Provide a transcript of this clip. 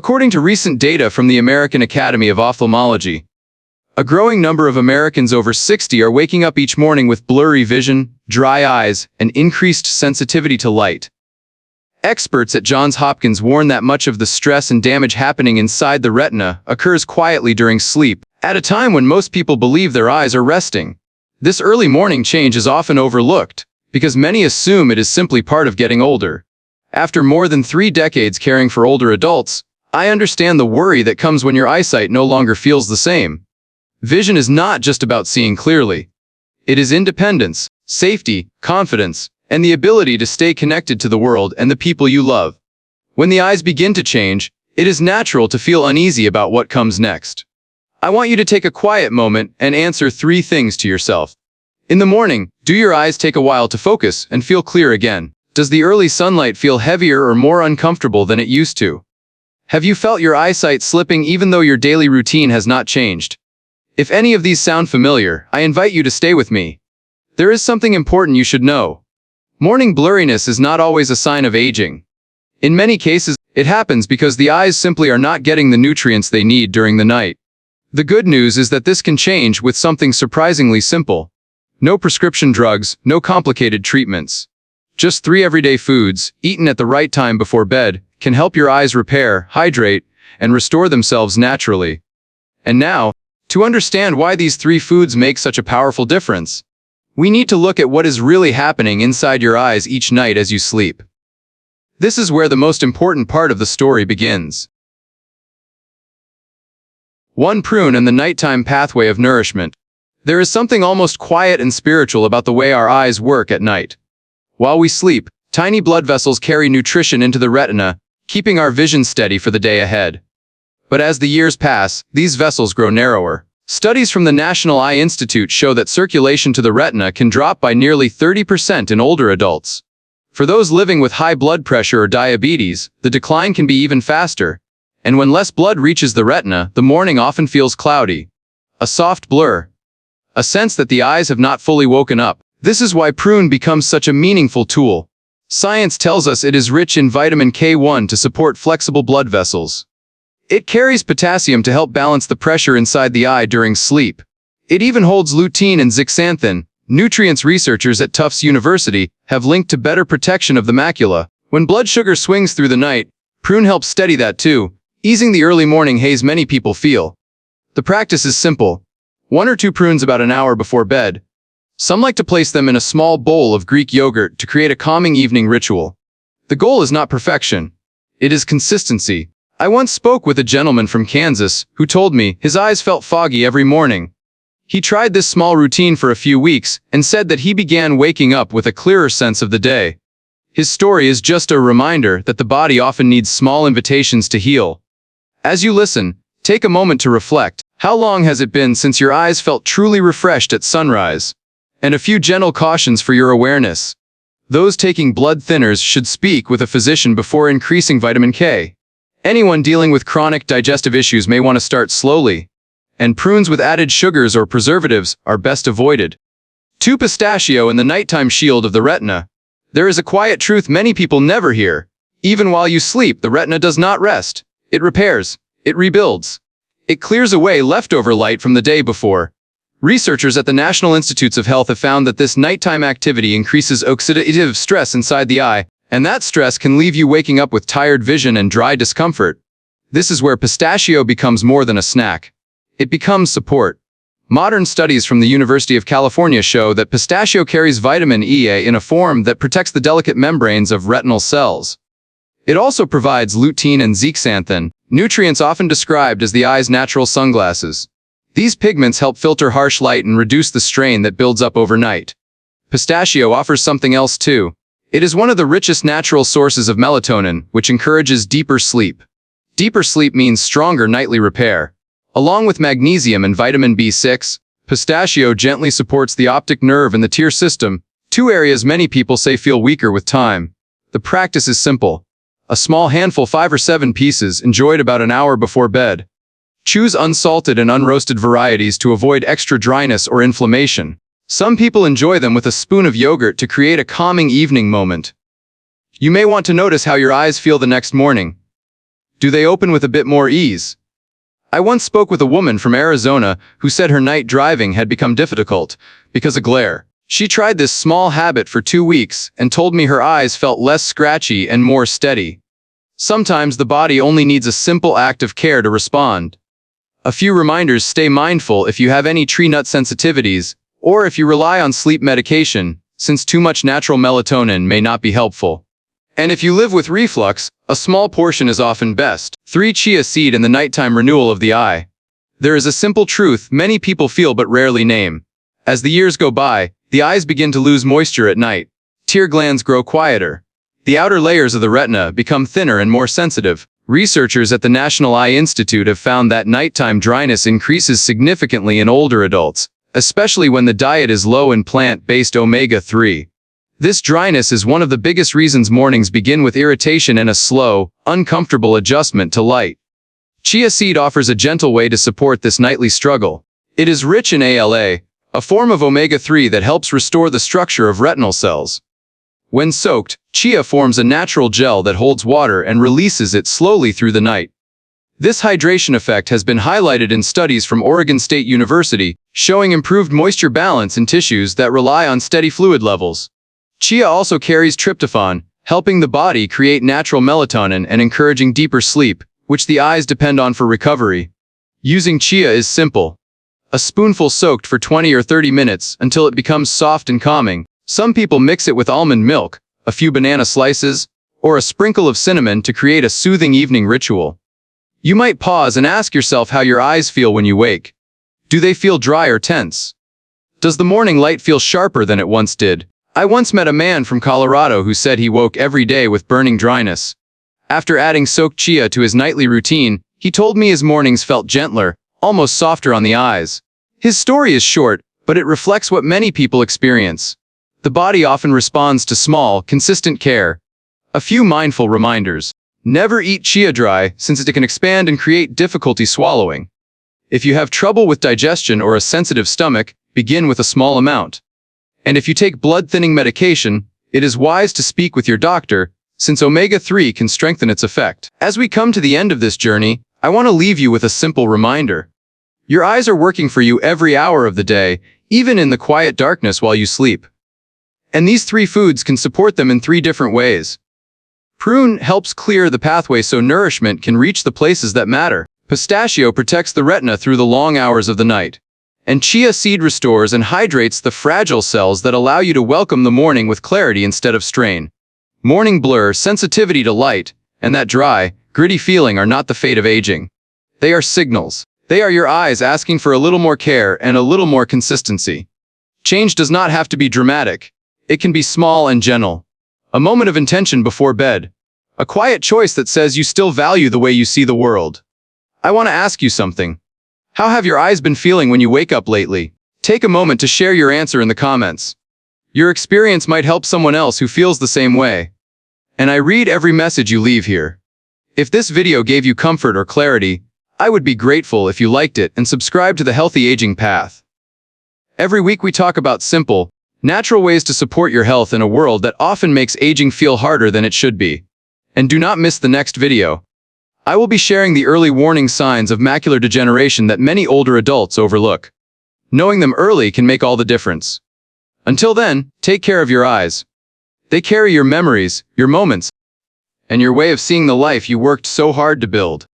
According to recent data from the American Academy of Ophthalmology, a growing number of Americans over 60 are waking up each morning with blurry vision, dry eyes, and increased sensitivity to light. Experts at Johns Hopkins warn that much of the stress and damage happening inside the retina occurs quietly during sleep, at a time when most people believe their eyes are resting. This early morning change is often overlooked, because many assume it is simply part of getting older. After more than 3 decades caring for older adults, I understand the worry that comes when your eyesight no longer feels the same. Vision is not just about seeing clearly. It is independence, safety, confidence, and the ability to stay connected to the world and the people you love. When the eyes begin to change, it is natural to feel uneasy about what comes next. I want you to take a quiet moment and answer 3 things to yourself. In the morning, do your eyes take a while to focus and feel clear again? Does the early sunlight feel heavier or more uncomfortable than it used to? Have you felt your eyesight slipping even though your daily routine has not changed? If any of these sound familiar, I invite you to stay with me. There is something important you should know. Morning blurriness is not always a sign of aging. In many cases, it happens because the eyes simply are not getting the nutrients they need during the night. The good news is that this can change with something surprisingly simple. No prescription drugs, no complicated treatments. Just 3 everyday foods, eaten at the right time before bed, can help your eyes repair, hydrate, and restore themselves naturally. And now, to understand why these 3 foods make such a powerful difference, we need to look at what is really happening inside your eyes each night as you sleep. This is where the most important part of the story begins. 1. Prune and the nighttime pathway of nourishment. There is something almost quiet and spiritual about the way our eyes work at night. While we sleep, tiny blood vessels carry nutrition into the retina, keeping our vision steady for the day ahead. But as the years pass, these vessels grow narrower. Studies from the National Eye Institute show that circulation to the retina can drop by nearly 30% in older adults. For those living with high blood pressure or diabetes, the decline can be even faster. And when less blood reaches the retina, the morning often feels cloudy. A soft blur. A sense that the eyes have not fully woken up. This is why Prune becomes such a meaningful tool. Science tells us it is rich in vitamin K1 to support flexible blood vessels. It carries potassium to help balance the pressure inside the eye during sleep. It even holds lutein and zeaxanthin, nutrients researchers at Tufts University have linked to better protection of the macula. When blood sugar swings through the night, Prune helps steady that too, easing the early morning haze many people feel. The practice is simple. 1 or 2 prunes about an hour before bed. Some like to place them in a small bowl of Greek yogurt to create a calming evening ritual. The goal is not perfection. It is consistency. I once spoke with a gentleman from Kansas who told me his eyes felt foggy every morning. He tried this small routine for a few weeks and said that he began waking up with a clearer sense of the day. His story is just a reminder that the body often needs small invitations to heal. As you listen, take a moment to reflect. How long has it been since your eyes felt truly refreshed at sunrise? And a few gentle cautions for your awareness. Those taking blood thinners should speak with a physician before increasing vitamin K. Anyone dealing with chronic digestive issues may want to start slowly. And prunes with added sugars or preservatives are best avoided. 2. Pistachio and the nighttime shield of the retina. There is a quiet truth many people never hear. Even while you sleep, the retina does not rest. It repairs. It rebuilds. It clears away leftover light from the day before. Researchers at the National Institutes of Health have found that this nighttime activity increases oxidative stress inside the eye, and that stress can leave you waking up with tired vision and dry discomfort. This is where pistachio becomes more than a snack. It becomes support. Modern studies from the University of California show that pistachio carries vitamin E in a form that protects the delicate membranes of retinal cells. It also provides lutein and zeaxanthin, nutrients often described as the eye's natural sunglasses. These pigments help filter harsh light and reduce the strain that builds up overnight. Pistachio offers something else too. It is one of the richest natural sources of melatonin, which encourages deeper sleep. Deeper sleep means stronger nightly repair. Along with magnesium and vitamin B6, pistachio gently supports the optic nerve and the tear system, 2 areas many people say feel weaker with time. The practice is simple. A small handful, 5 or 7 pieces, enjoyed about an hour before bed. Choose unsalted and unroasted varieties to avoid extra dryness or inflammation. Some people enjoy them with a spoon of yogurt to create a calming evening moment. You may want to notice how your eyes feel the next morning. Do they open with a bit more ease? I once spoke with a woman from Arizona who said her night driving had become difficult because of glare. She tried this small habit for 2 weeks and told me her eyes felt less scratchy and more steady. Sometimes the body only needs a simple act of care to respond. A few reminders: stay mindful if you have any tree nut sensitivities, or if you rely on sleep medication, since too much natural melatonin may not be helpful. And if you live with reflux, a small portion is often best. 3. Chia seed in the nighttime renewal of the eye. There is a simple truth many people feel but rarely name. As the years go by, the eyes begin to lose moisture at night. Tear glands grow quieter. The outer layers of the retina become thinner and more sensitive. Researchers at the National Eye Institute have found that nighttime dryness increases significantly in older adults, especially when the diet is low in plant-based omega-3. This dryness is one of the biggest reasons mornings begin with irritation and a slow, uncomfortable adjustment to light. Chia seed offers a gentle way to support this nightly struggle. It is rich in ALA, a form of omega-3 that helps restore the structure of retinal cells. When soaked, chia forms a natural gel that holds water and releases it slowly through the night. This hydration effect has been highlighted in studies from Oregon State University, showing improved moisture balance in tissues that rely on steady fluid levels. Chia also carries tryptophan, helping the body create natural melatonin and encouraging deeper sleep, which the eyes depend on for recovery. Using chia is simple. A spoonful soaked for 20 or 30 minutes until it becomes soft and calming. Some people mix it with almond milk, a few banana slices, or a sprinkle of cinnamon to create a soothing evening ritual. You might pause and ask yourself how your eyes feel when you wake. Do they feel dry or tense? Does the morning light feel sharper than it once did? I once met a man from Colorado who said he woke every day with burning dryness. After adding soaked chia to his nightly routine, he told me his mornings felt gentler, almost softer on the eyes. His story is short, but it reflects what many people experience. The body often responds to small, consistent care. A few mindful reminders. Never eat chia dry, since it can expand and create difficulty swallowing. If you have trouble with digestion or a sensitive stomach, begin with a small amount. And if you take blood-thinning medication, it is wise to speak with your doctor, since omega-3 can strengthen its effect. As we come to the end of this journey, I want to leave you with a simple reminder. Your eyes are working for you every hour of the day, even in the quiet darkness while you sleep. And these 3 foods can support them in 3 different ways. Prune helps clear the pathway so nourishment can reach the places that matter. Pistachio protects the retina through the long hours of the night. And chia seed restores and hydrates the fragile cells that allow you to welcome the morning with clarity instead of strain. Morning blur, sensitivity to light, and that dry, gritty feeling are not the fate of aging. They are signals. They are your eyes asking for a little more care and a little more consistency. Change does not have to be dramatic. It can be small and gentle. A moment of intention before bed. A quiet choice that says you still value the way you see the world. I want to ask you something. How have your eyes been feeling when you wake up lately? Take a moment to share your answer in the comments. Your experience might help someone else who feels the same way. And I read every message you leave here. If this video gave you comfort or clarity, I would be grateful if you liked it and subscribe to the Healthy Aging Path. Every week we talk about simple, natural ways to support your health in a world that often makes aging feel harder than it should be. And do not miss the next video. I will be sharing the early warning signs of macular degeneration that many older adults overlook. Knowing them early can make all the difference. Until then, take care of your eyes. They carry your memories, your moments, and your way of seeing the life you worked so hard to build.